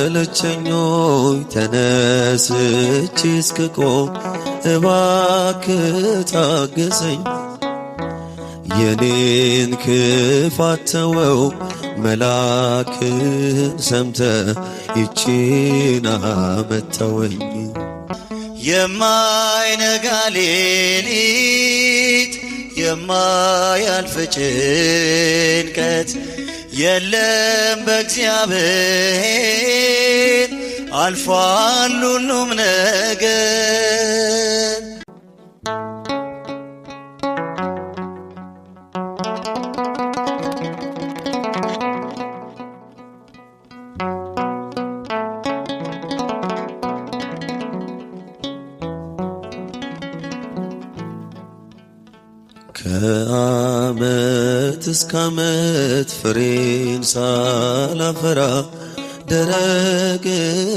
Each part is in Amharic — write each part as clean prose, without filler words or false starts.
የማትሰለቸኞይ ተነስቼ እስክቆም እባክህ ታገሰኝ። የኔን ክፋት ተወው መላክን ሰምተ ይቺን አመጣወኝ። የማይነጋ ሌሊት የማያልፍ ጭንቀት የለም በእግዚአብሔር አልፏል ሁሉም ነገር። ከዓመት እስከ ዓመት ፍሬን ሳላፈራ ደረቅ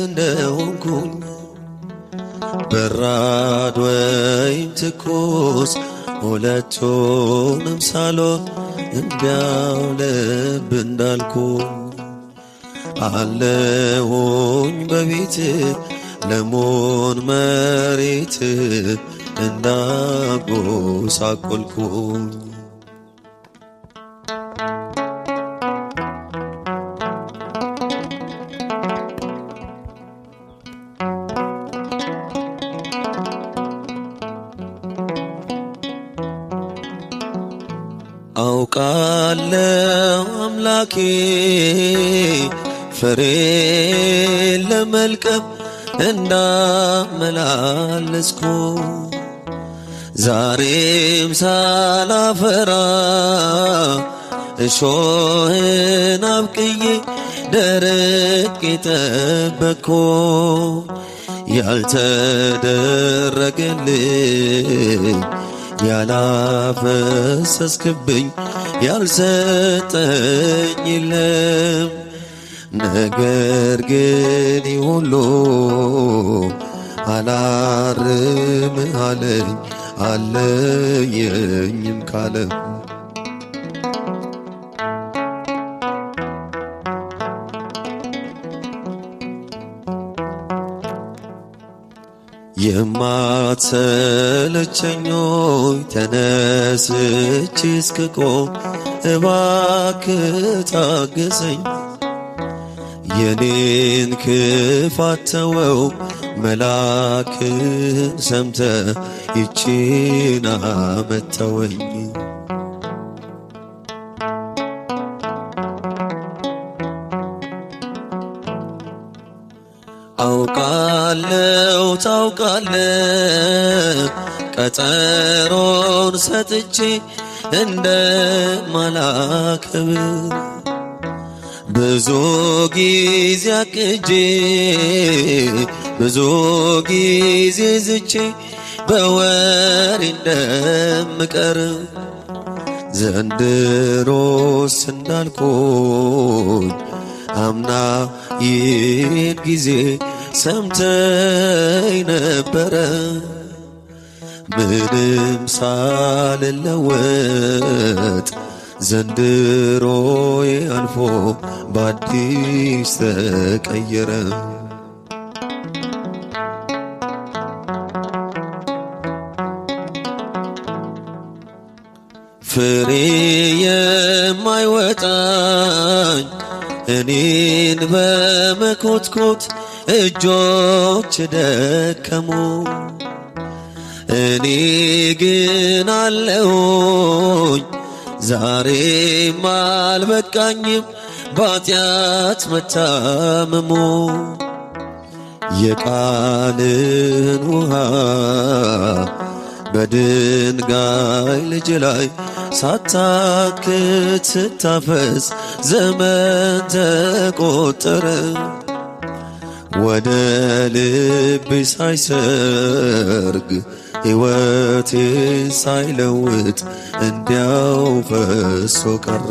እንደሆንኩኝ በራድ ወይም ትኩስ ሁለቱንም ሳልሆን እንዲያው ልብ እንዳልኩኝ አለሁኝ በቤት ለሞን መሬት እንዳጎሳቆልኩኝ። አውቃለሁ አምላኬ ፍሬ ለመልቀም እንዳመላለስኩ ዛሬም ሳላፈራ እሾህን አብቅዬ ደረቅ ጠበቅኩ። ያልተደረገልኝ ያላፈሰስክብኝ ያልሰጠኝ የለም። ነገር ግን ሁሉ አላርም አለኝ አለየኝም ካለ የማትሰለቸኞይ ተነስቼ እስክቆም እባክህ ታገሰኝ። የኔን ክፋት ተወው መላክን ሰምተ ይቺን አመጣወኝ። አውቃለው ታውቃለህ ቀጠሮን ሰጥቼ እንደማላከብር ብዙ ጊዜ አቅጄ ብዙ ጊዜ ዝቼ በወሬ እንደምቀር ዘንድሮስ እንዳልኩኝ አምና ይህን ጊዜ ሰምተኝ ነበረ። ምንም ሳልለወጥ ዘንድሮዬ አልፎ በአዲስ ተቀየረ። ፍሬ የማይወጣኝ እኔን በመኮትኮት እጆች ደከሙ። እኔ ግን አለሁኝ ዛሬም አልበቃኝም ባጢአት መታመሙ። የቃልን ውሃ በድንጋይ ልጅ ላይ ሳታክት ስታፈስ ዘመን ተቆጠረ። ወደ ልቤ ሳይሰርግ ሕይወቴን ሳይለውጥ እንዲያው ፈሶ ቀረ።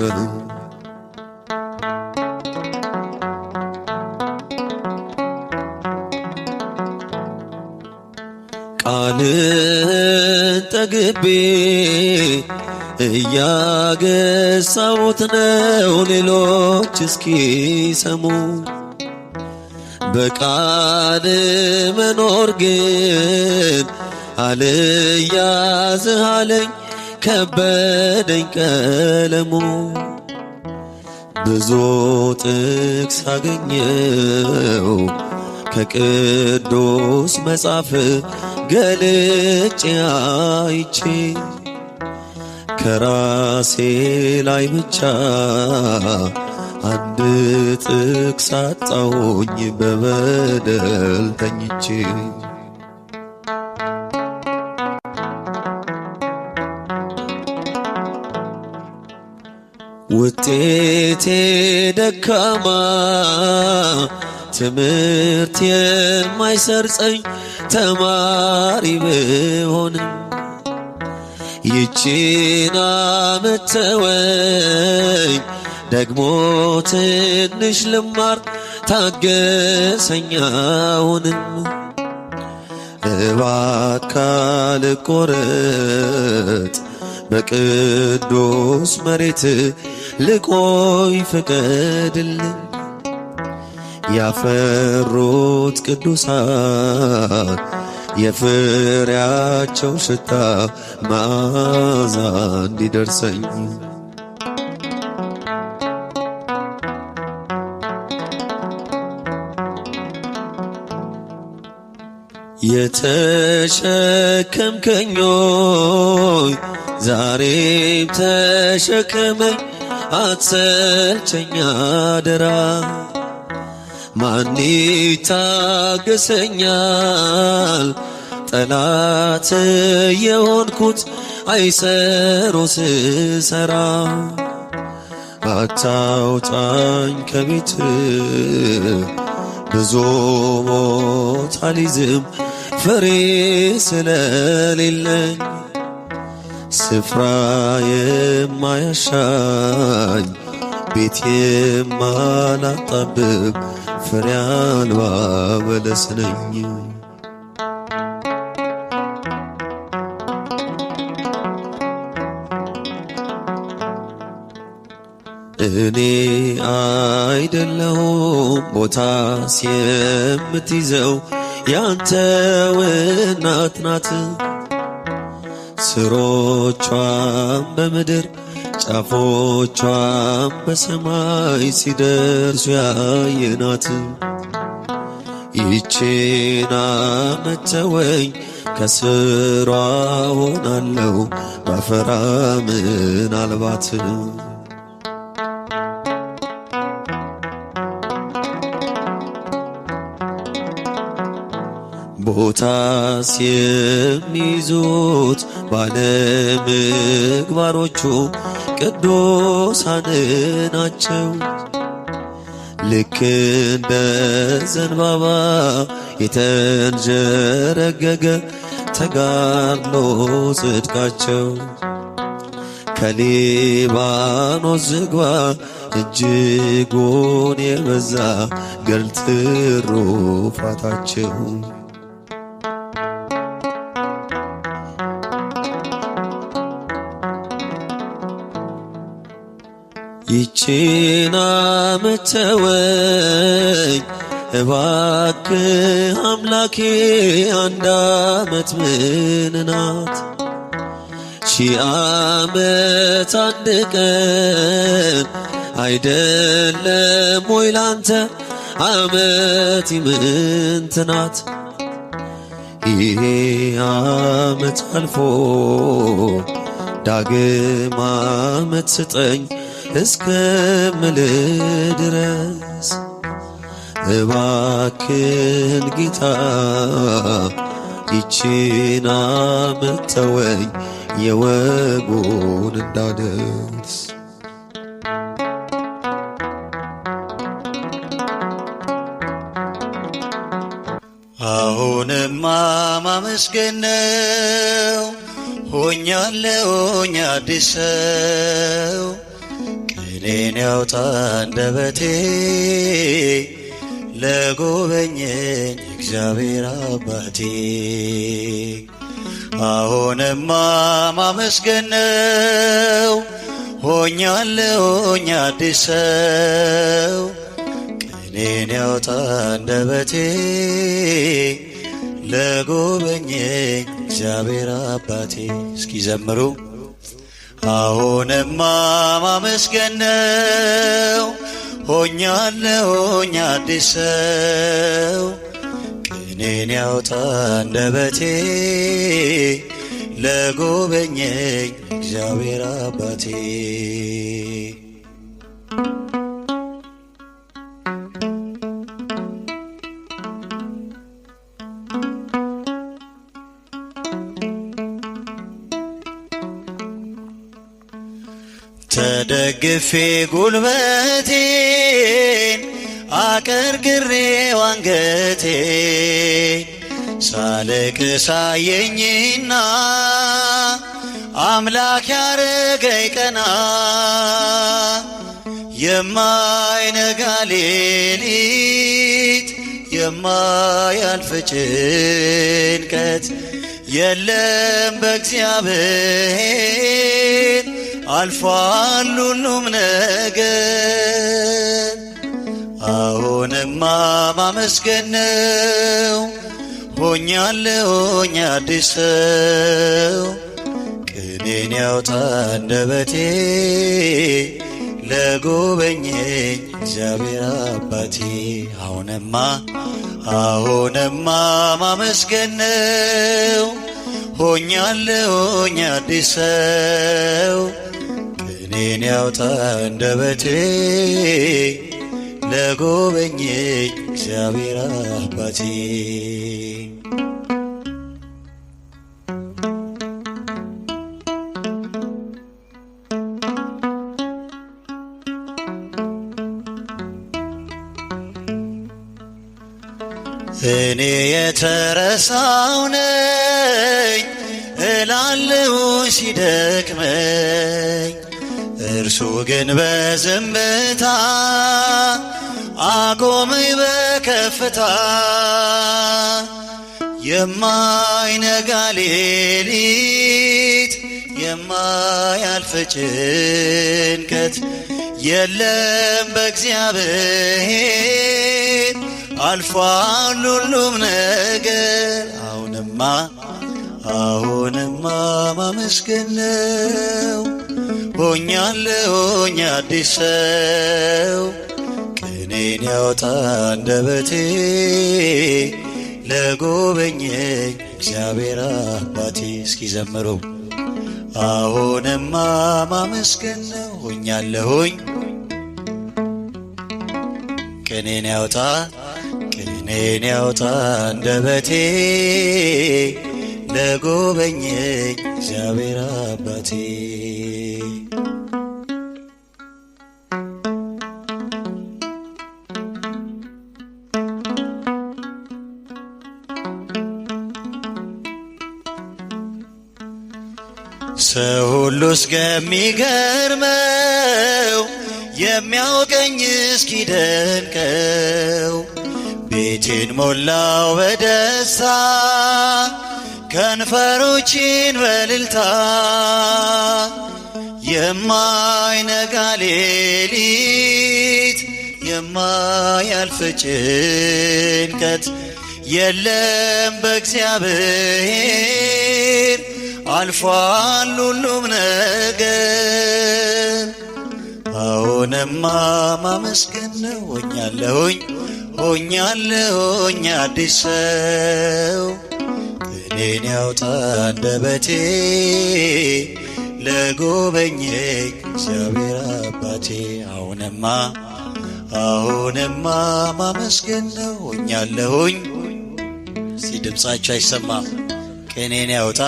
ቃልን ጠግቤ እያገሳሁት ነው ሌሎች እስኪሰሙ። በቃል መኖር ግን አልያዝህ አለኝ ከበደኝ ቀለሙ። ብዙ ጥቅስ አገኘው ከቅዱስ መጽሐፍ ገልጬ አይቼ ከራሴ ላይ ብቻ አንድ ጥቅስ አጣሁኝ በበደል ተኝቼ። ውጤቴ ደካማ ትምህርት የማይሰርጸኝ ተማሪ ብሆንም ይቺን ዓመት ተወኝ ደግሞ ትንሽ ልማር ታገሰኝ አሁንም። እባክህ ልቆረጥ በቅዱስ መሬት ልቆይ ፍቀድልኝ። ያፈሩት ቅዱሳን የፍሬያቸው ሽታ መዓዛ እንዲደርሰኝ የተሸከምከኞይ ዛሬም ተሸከመኝ አትሰልቸኝ አደራ። ማን ይታገሰኛል ጠላት የሆንኩት አይሰሮ ስሰራ። አታውጣኝ ከቤት ብዙ ሞት አልይዝም ፍሬ ስለሌለኝ። ስፍራ የማያሻኝ ቤት የማላጣብብ ፍሬ አልባ በለስ ነኝ። እኔ አይደለሁም ቦታስ የምትይዘው ያንተው እናት ናት። ስሮቿም በምድር ጫፎቿም በሰማይ ሲደርሱ ያየናት። ይቺን ዓመት ተወኝ ከስሯ ሆናለሁ ባፈራ ምናልባት። ቦታስ የሚይዙት ባለምግባሮቹ ቅዱሳን ናቸው። ልክ እንደ ዘንባባ የተንዠረገገ ተጋድሎ ጽድቃቸው። ከሊባኖስ ዝግባ እጅጉን የበዛ ገድል ትሩፋታቸው። ይቺን ዓመት ተወኝ እባክህ አምላኬ አንድ ዓመት ምን ናት? 1000 ዓመት አንድ ቀን አይደለም ወይ ላንተ ዓመት ይምንት ናት? ይሄ ዓመት አልፎ ዳግም ዓመት ስጠኝ እስከምልህ ድረስ እባክህን ጌታ ይቺን ዓመት ተወኝ የወጉን እንዳደርስ። አሁንማ ማመስገን ነው ሆኛለሁኝ አዲስ ሰው። ቅኔን ያውጣ አንደበቴ ለጎበኘኝ እግዚአብሔር አባቴ። አሁንማ ማመስገን ነው። ሆኛለሁኝ አዲስ ሰው ቅኔን ያውጣ አንደበቴ ለጎበኘኝ እግዚአብሔር አባቴ። እስኪ ዘምሩ። አሁንማ ማመስገን ነው። ሆኛለሁኝ አዲስ ሰው ቅኔን ያውጣ አንደበቴ ለጎበኘኝ እግዚአብሔር አባቴ። ተደግፌ ጉልበቴን አቀርቅሬው አንገቴን ሳለቅስ አየኝና አምላክ ያረገኝ ቀና። የማይነጋ ሌሊት የማያልፍ ጭንቀት የለም በእግዚአብሔር አልፏል ሁሉም ነገር። አሁንማ ማመስገን ነው። ሆኛለሁኝ አዲስ ሰው ቅኔን ያውጣ አንደበቴ ለጎበኘኝ እግዚአብሔር አባቴ። አሁንማ ማመስገን ነው። ሆኛለሁኝ አዲስ ሰው ቅኔን ያውጣ አንደበቴ ለጎበኘኝ እግዚአብሔር አባቴ። እኔ የተረሳው ነኝ እላለሁ ሲደክመኝ፣ እርሱ ግን በዝምታ አቆመኝ በከፍታ። የማይነጋ ሌሊት የማያልፍ ጭንቀት የለም በእግዚአብሔር አልፏል ሁሉም ነገር። አሁንማ ማመስገን ነው። ሆኛለሁኝ አዲስ ሰው ቅኔን ያውጣ አንደበቴ ለጎበኘኝ እግዚአብሔር አባቴ። እስኪ ዘምሩ። አሁንማ ማመስገን ነው። ሆኛለሁኝ ቅኔን ያውጣ አንደበቴ ለጎበኘኝ እግዚአብሔር አባቴ። ሰው ሁሉ እስከሚገርመው የሚያውቀኝ እስኪደንቀው ቤቴን ሞላው በደስታ ከንፈሮችን በእልልታ። የማይነጋ ሌሊት የማያልፍ ጭንቀት የለም በእግዚአብሔር አልፏል ሁሉም ነገር። አሁንማ ማመስገን ነው። ሆኛለሁኝ አዲስ ሰው ቅኔን ያውጣ አንደበቴ ለጎበኘኝ እግዚአብሔር አባቴ። አሁንማ ማመስገን ነው። ሆኛለሁኝ እስቲ ድምፃችሁ አይሰማም። ቅኔን ያውጣ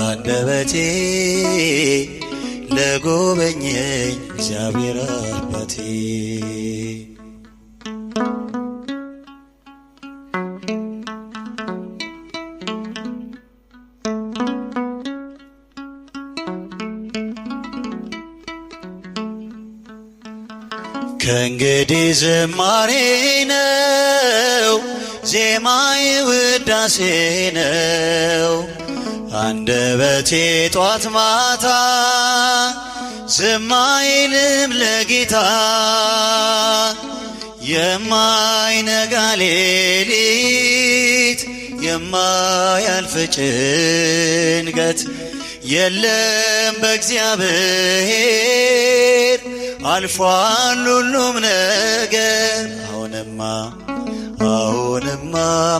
አንደበቴ ለጎበኘኝ እግዚአብሔር አባቴ። ከእንግዲህ ዝማሬ ነው ዜማዬ ውዳሴ ነው። አንደበቴ ጧት ማታ ዝም አይልም ለጌታ። የማይነጋ ሌሊት የማያልፍ ጭንቀት የለም በእግዚአብሔር አልፏል ሁሉም ነገር። አሁንማ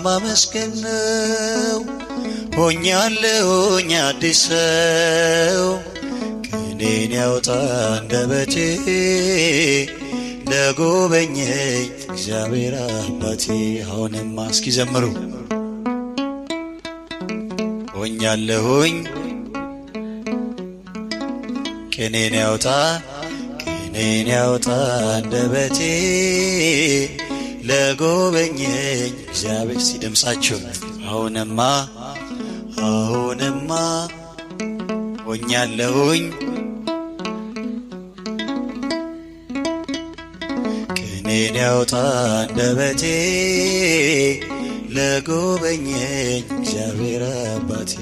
ማመስገን ነው። ሆኛለሁኝ አዲስ ሰው። ቅኔን ያውጣ አንደበቴ ለጎበኘኝ እግዚአብሔር አባቴ። አሁንማ እስኪ ዘምሩ። ሆኛለሁኝ ቅኔን ያውጣ አንደበቴ ለጎበኘኝ እግዚአብሔር። ሲደምሳችሁ አሁንማ ሆኛለሁኝ ቅኔን ያውጣ አንደበቴ ለጎበኘኝ እግዚአብሔር አባቴ።